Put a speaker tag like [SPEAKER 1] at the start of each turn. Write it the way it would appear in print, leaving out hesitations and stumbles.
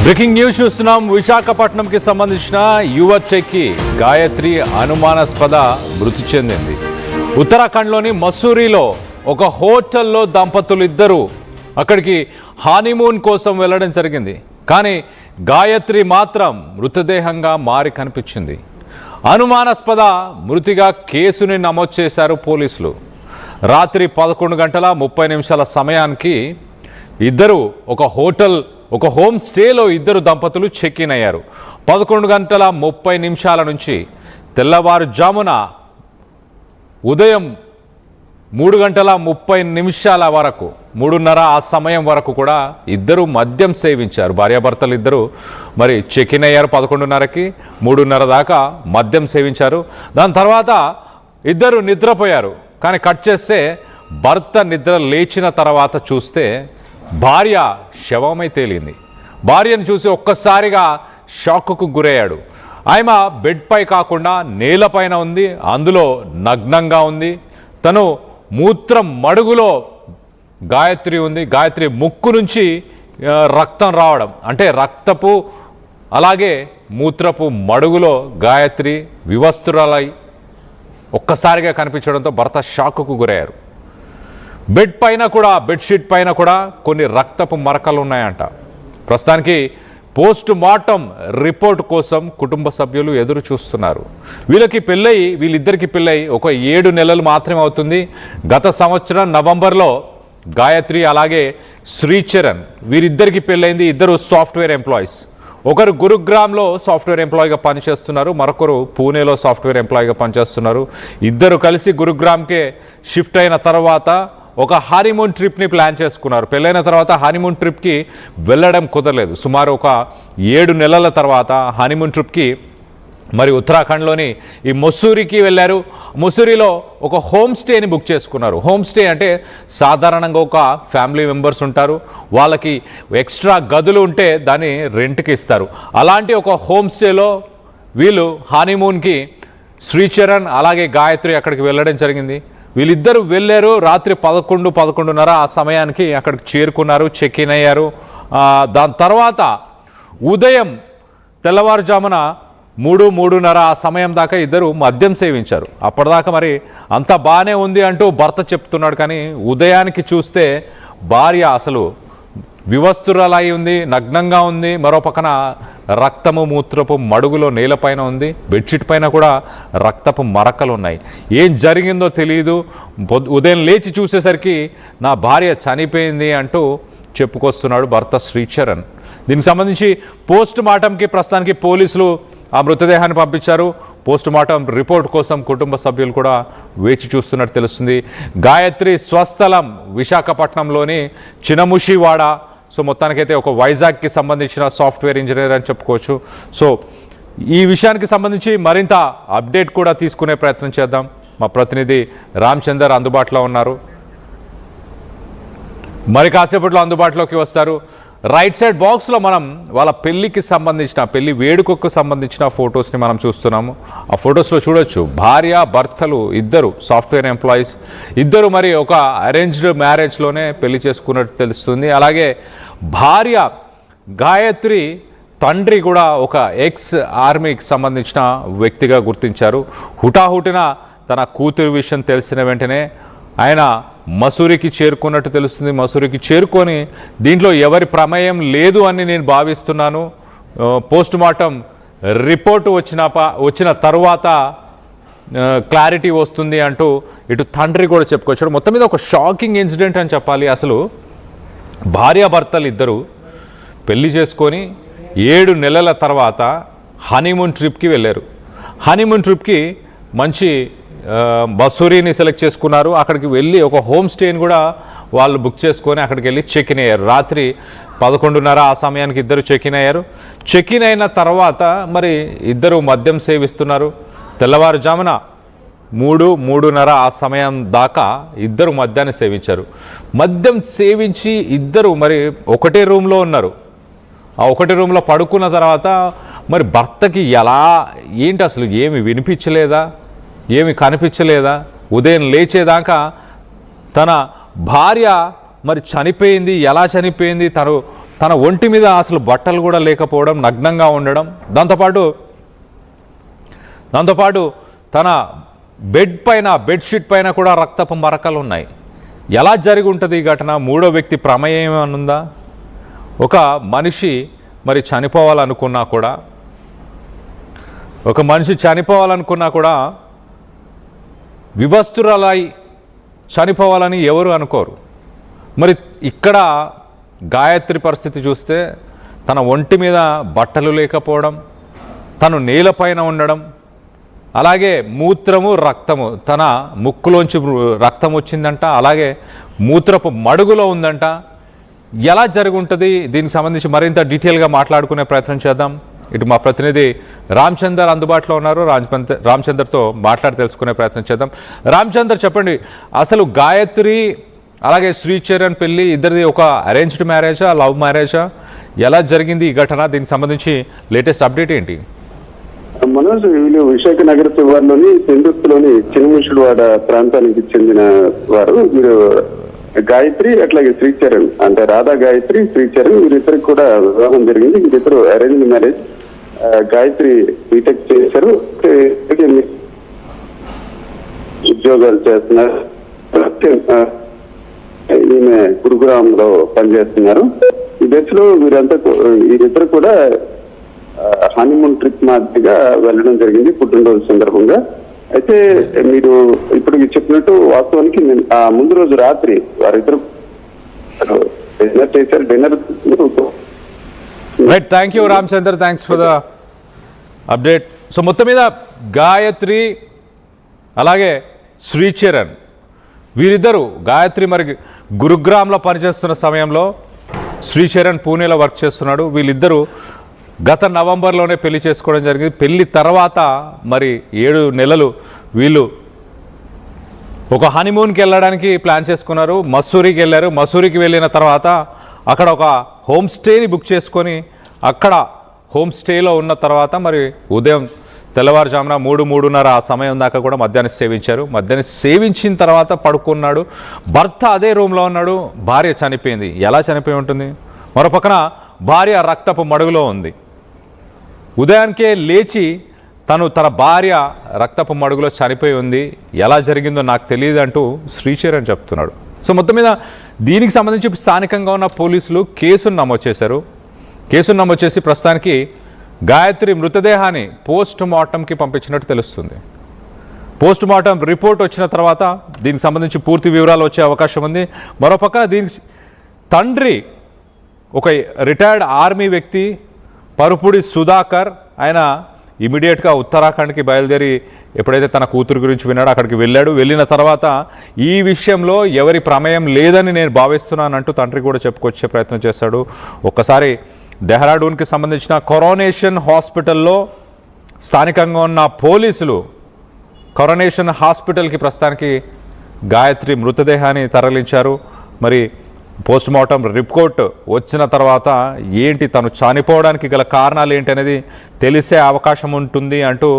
[SPEAKER 1] Breaking news చూస్తున్నాం. విశాఖపట్నంకి సంబంధించిన యువతికి గాయత్రి అనుమానాస్పద మృతి చెందింది. ఉత్తరాఖండ్లోని మసూరిలో ఒక హోటల్లో దంపతులు ఇద్దరు అక్కడికి హానీమూన్ కోసం వెళ్ళడం జరిగింది. కానీ గాయత్రి మాత్రం మృతదేహంగా మారి కనిపించింది. అనుమానాస్పద మృతిగా కేసుని నమోదు చేశారు పోలీసులు. రాత్రి 11:30 సమయానికి ఇద్దరు ఒక హోమ్ స్టేలో ఇద్దరు దంపతులు చెక్ ఇన్ అయ్యారు. 11:30 నుంచి తెల్లవారుజామున ఉదయం 3:30 వరకు 3:30 ఆ సమయం వరకు కూడా ఇద్దరు మద్యం సేవించారు. భార్యాభర్తలు ఇద్దరు మరి చెక్ ఇన్ అయ్యారు. 11:30కి 3:30 దాకా మద్యం సేవించారు. దాని తర్వాత ఇద్దరు నిద్రపోయారు. కానీ కట్ చేస్తే భర్త నిద్ర లేచిన తర్వాత చూస్తే భార్య శవమై తేలింది. భార్యను చూసి ఒక్కసారిగా షాక్కు గురయ్యాడు. ఆమె బెడ్పై కాకుండా నేలపైన ఉంది, అందులో నగ్నంగా ఉంది. తను మూత్రం మడుగులో గాయత్రి ఉంది. గాయత్రి ముక్కు నుంచి రక్తం రావడం, అంటే రక్తపు అలాగే మూత్రపు మడుగులో గాయత్రి వివస్త్రురాలై ఒక్కసారిగా కనిపించడంతో భర్త షాక్కు గురయ్యారు. బెడ్షీట్ పైన కూడా కొన్ని రక్తపు మరకలు ఉన్నాయంట. ప్రస్తుతానికి పోస్ట్ మార్టం రిపోర్ట్ కోసం కుటుంబ సభ్యులు ఎదురు చూస్తున్నారు. వీళ్ళిద్దరికి పెళ్ళై ఒక 7 నెలలు మాత్రమే అవుతుంది. గత సంవత్సరం నవంబర్లో గాయత్రి అలాగే శ్రీచరణ్ వీరిద్దరికి పెళ్ళైంది. ఇద్దరు సాఫ్ట్వేర్ ఎంప్లాయీస్. ఒకరు గురుగ్రామ్లో సాఫ్ట్వేర్ ఎంప్లాయీగా పనిచేస్తున్నారు, మరొకరు పూణేలో సాఫ్ట్వేర్ ఎంప్లాయీగా పనిచేస్తున్నారు. ఇద్దరు కలిసి గురుగ్రామ్కే షిఫ్ట్ అయిన తర్వాత ఒక హనీమూన్ ట్రిప్ని ప్లాన్ చేసుకున్నారు. పెళ్ళైన తర్వాత హనీమూన్ ట్రిప్కి వెళ్ళడం కుదరలేదు. సుమారు ఒక 7 నెలల తర్వాత హనీమూన్ ట్రిప్కి మరి ఉత్తరాఖండ్లోని ఈ మసూరికి వెళ్ళారు. మసూరిలో ఒక హోమ్ స్టేని బుక్ చేసుకున్నారు. హోమ్ స్టే అంటే సాధారణంగా ఒక ఫ్యామిలీ మెంబర్స్ ఉంటారు, వాళ్ళకి ఎక్స్ట్రా గదులు ఉంటే దాన్ని రెంట్కి ఇస్తారు. అలాంటి ఒక హోమ్ స్టేలో వీళ్ళు హనీమూన్కి శ్రీచరణ్ అలాగే గాయత్రి అక్కడికి వెళ్ళడం జరిగింది. వీళ్ళిద్దరూ వెళ్ళారు. రాత్రి 11:30 ఆ సమయానికి అక్కడికి చేరుకున్నారు, చెక్ ఇన్ అయ్యారు. దాని తర్వాత ఉదయం తెల్లవారుజామున 3:30 ఆ సమయం దాకా ఇద్దరు మద్యం సేవించారు. అప్పటిదాకా మరి అంత బాగానే ఉంది అంటూ భర్త చెప్తున్నాడు. కానీ ఉదయానికి చూస్తే భార్య అసలు వివస్త్రురాలై ఉంది, నగ్నంగా ఉంది. మరో పక్కన రక్తము మూత్రపు మడుగులో నేలపైన ఉంది. బెడ్షీట్ పైన కూడా రక్తపు మరకలు ఉన్నాయి. ఏం జరిగిందో తెలియదు. ఉదయం లేచి చూసేసరికి నా భార్య చనిపోయింది అంటూ చెప్పుకొస్తున్నాడు భర్త శ్రీచరణ్. దీనికి సంబంధించి పోస్ట్ మార్టంకి ప్రస్తుతానికి పోలీసులు ఆ మృతదేహాన్ని పంపించారు. పోస్ట్ మార్టం రిపోర్ట్ కోసం కుటుంబ సభ్యులు కూడా వేచి చూస్తున్నట్టు తెలుస్తుంది. గాయత్రి స్వస్థలం విశాఖపట్నంలోని చినముషివాడ. సో మొత్తానికైతే ఒక వైజాగ్కి సంబంధించిన సాఫ్ట్వేర్ ఇంజనీర్ అని చెప్పుకోవచ్చు. సో ఈ విషయానికి సంబంధించి మరింత అప్డేట్ కూడా తీసుకునే ప్రయత్నం చేద్దాం. మా ప్రతినిధి రామచందర్ అందుబాటులో ఉన్నారు, మరి కాసేపట్లో అందుబాటులోకి వస్తారు. రైట్ సైడ్ బాక్స్లో మనం వాళ్ళ పెళ్లి వేడుకకు సంబంధించిన ఫొటోస్ని మనం చూస్తున్నాము. ఆ ఫొటోస్లో చూడొచ్చు భార్య భర్తలు ఇద్దరు సాఫ్ట్వేర్ ఎంప్లాయీస్. ఇద్దరు మరి ఒక అరేంజ్డ్ మ్యారేజ్లోనే పెళ్లి చేసుకున్నట్టు తెలుస్తుంది. అలాగే భార్య గాయత్రి తండ్రి కూడా ఒక ఎక్స్ ఆర్మీకి సంబంధించిన వ్యక్తిగా గుర్తించారు. హుటాహుటిన తన కూతురు విషయం తెలిసిన వెంటనే ఆయన మసూరికి చేరుకున్నట్టు తెలుస్తుంది. మసూరికి చేరుకొని దీంట్లో ఎవరి ప్రమేయం లేదు అని నేను భావిస్తున్నాను. పోస్ట్ మార్టం రిపోర్టు వచ్చిన తర్వాత క్లారిటీ వస్తుంది అంటూ ఇటు తండ్రి కూడా చెప్పుకొచ్చాడు. మొత్తం మీద ఒక షాకింగ్ ఇన్సిడెంట్ అని చెప్పాలి. అసలు భార్యాభర్తలు ఇద్దరు పెళ్లి చేసుకొని 7 నెలల తర్వాత హనీమూన్ ట్రిప్కి వెళ్ళారు. హనీమూన్ ట్రిప్కి మంచి మసూరిని సెలెక్ట్ చేసుకున్నారు. అక్కడికి వెళ్ళి ఒక హోమ్ స్టేని కూడా వాళ్ళు బుక్ చేసుకొని అక్కడికి వెళ్ళి చెక్ ఇన్ అయ్యారు. రాత్రి 11:30 ఆ సమయానికి ఇద్దరు చెక్ ఇన్ అయ్యారు. చెక్ ఇన్ అయిన తర్వాత మరి ఇద్దరు మద్యం సేవిస్తున్నారు. తెల్లవారుజామున 3:30 ఆ సమయం దాకా ఇద్దరు మద్యాన్ని సేవించారు. మద్యం సేవించి ఇద్దరు మరి ఒకటే రూమ్లో ఉన్నారు. ఆ ఒకటే రూమ్లో పడుకున్న తర్వాత మరి భర్తకి ఏంటి అసలు ఏమి వినిపించలేదా, ఏమి కనిపించలేదా? ఉదయం లేచేదాకా తన భార్య మరి చనిపోయింది, ఎలా చనిపోయింది, తను తన ఒంటి మీద అసలు బట్టలు కూడా లేకపోవడం, నగ్నంగా ఉండడం, దాంతోపాటు తన బెడ్షీట్ పైన కూడా రక్తపు మరకలు ఉన్నాయి. ఎలా జరిగి ఉంటుంది ఈ ఘటన? మూడో వ్యక్తి ప్రమేయం ఏమనుందా? ఒక మనిషి మరి చనిపోవాలనుకున్నా కూడా వివస్తురాలై చనిపోవాలని ఎవరు అనుకోరు. మరి ఇక్కడ గాయత్రి పరిస్థితి చూస్తే తన ఒంటి మీద బట్టలు లేకపోవడం, తను నేలపైన ఉండడం, అలాగే మూత్రము రక్తము, తన ముక్కులోంచి రక్తం వచ్చిందంట, అలాగే మూత్రపు మడుగులో ఉందంట. ఎలా జరిగి ఉంటుంది? దీనికి సంబంధించి మరింత డీటెయిల్గా మాట్లాడుకునే ప్రయత్నం చేద్దాం. ఇటు మా ప్రతినిధి రామచందర్ అందుబాటులో ఉన్నారు. రామచందర్తో మాట్లాడి తెలుసుకునే ప్రయత్నం చేద్దాం. రామచందర్, చెప్పండి, అసలు గాయత్రి అలాగే శ్రీచరణ్ పెళ్లి ఇద్దరిది ఒక అరేంజ్డ్ మ్యారేజా, లవ్ మ్యారేజా? ఎలా జరిగింది ఈ ఘటన? దీనికి సంబంధించి లేటెస్ట్ అప్డేట్ ఏంటి?
[SPEAKER 2] మనోజ్, వీళ్ళు విశాఖ నగర శివార్లోని చెందుర్తిలోని చిన్నముషుడువాడ ప్రాంతానికి చెందిన వారు. వీరు గాయత్రి అట్లాగే శ్రీచరణ్, అంటే రాధా గాయత్రి, శ్రీచరణ్, వీరిద్దరికి కూడా వివాహం జరిగింది. వీరిద్దరు అరేంజ్ మ్యారేజ్. గాయత్రి బీటెక్ చేశారు, ఉద్యోగాలు చేస్తున్నారు. ఈమె గురుగ్రామంలో పనిచేస్తున్నారు. ఈ దశలో వీరిద్దరు కూడా హనీమూన్ ట్రిప్ మాదిరిగా వెళ్ళడం జరిగింది పుట్టినరోజు సందర్భంగా. అయితే మీరు ఇప్పుడు చెప్పినట్టు వాస్తవానికి ఆ ముందు రోజు రాత్రి వారిద్దరు డిన్నర్ చేశారు. Dinner
[SPEAKER 1] right, thank you Ramachandar, thanks for the update. So మొత్తం మీద గాయత్రి అలాగే శ్రీచరణ్ వీరిద్దరు, గాయత్రి మరి గురుగ్రామ్లో పనిచేస్తున్న సమయంలో శ్రీచరణ్ పూణేలో వర్క్ చేస్తున్నాడు. వీళ్ళిద్దరూ గత నవంబర్లోనే పెళ్లి చేసుకోవడం జరిగింది. పెళ్లి తర్వాత మరి 7 నెలలు వీళ్ళు ఒక హనీమూన్కి వెళ్ళడానికి ప్లాన్ చేసుకున్నారు. మసూరికి వెళ్ళారు. మసూరికి వెళ్ళిన తర్వాత అక్కడ ఒక హోమ్ స్టేని బుక్ చేసుకొని అక్కడ హోమ్ స్టేలో ఉన్న తర్వాత మరి ఉదయం తెల్లవారుజామున 3-3:30 ఆ సమయం దాకా కూడా మద్యాన్ని సేవించారు. మద్యాన్ని సేవించిన తర్వాత పడుకున్నాడు. భర్త అదే రూమ్లో ఉన్నాడు. భార్య చనిపోయింది. ఎలా చనిపోయి ఉంటుంది? మరో పక్కన భార్య రక్తపు మడుగులో ఉంది. ఉదయానికే లేచి తన భార్య రక్తపు మడుగులో చనిపోయి ఉంది. ఎలా జరిగిందో నాకు తెలియదు అంటూ శ్రీచరణ్ చెప్తున్నాడు. సో మొత్తం మీద దీనికి సంబంధించి స్థానికంగా ఉన్న పోలీసులు కేసును నమోదు చేశారు. కేసును నమోదు చేసి ప్రస్తుతానికి గాయత్రి మృతదేహాన్ని పోస్ట్ మార్టంకి పంపించినట్టు తెలుస్తుంది. పోస్ట్ మార్టం రిపోర్ట్ వచ్చిన తర్వాత దీనికి సంబంధించి పూర్తి వివరాలు వచ్చే అవకాశం ఉంది. మరోపక్క దీనికి తండ్రి ఒక రిటైర్డ్ ఆర్మీ వ్యక్తి పరుపుడి సుధాకర్, ఆయన ఇమీడియట్గా ఉత్తరాఖండ్కి బయలుదేరి ఎప్పుడైతే తన కూతురు గురించి విన్నాడో అక్కడికి వెళ్ళాడు. వెళ్ళిన తర్వాత ఈ విషయంలో ఎవరి ప్రమేయం లేదని నేను భావిస్తున్నానంటూ తండ్రి కూడా చెప్పుకొచ్చే ప్రయత్నం చేశాడు. ఒక్కసారి డెహ్రాడూన్కి సంబంధించిన కరోనేషన్ హాస్పిటల్లో స్థానికంగా ఉన్న పోలీసులు కరోనేషన్ హాస్పిటల్కి ప్రస్తుతానికి గాయత్రి మృతదేహాన్ని తరలించారు. మరి పోస్ట్ మార్టం రిపోర్ట్ వచ్చిన తర్వాత ఏంటి, తను చనిపోవడానికి గల కారణాలు ఏంటి అనేది తెలిసే అవకాశం ఉంటుంది అంటూ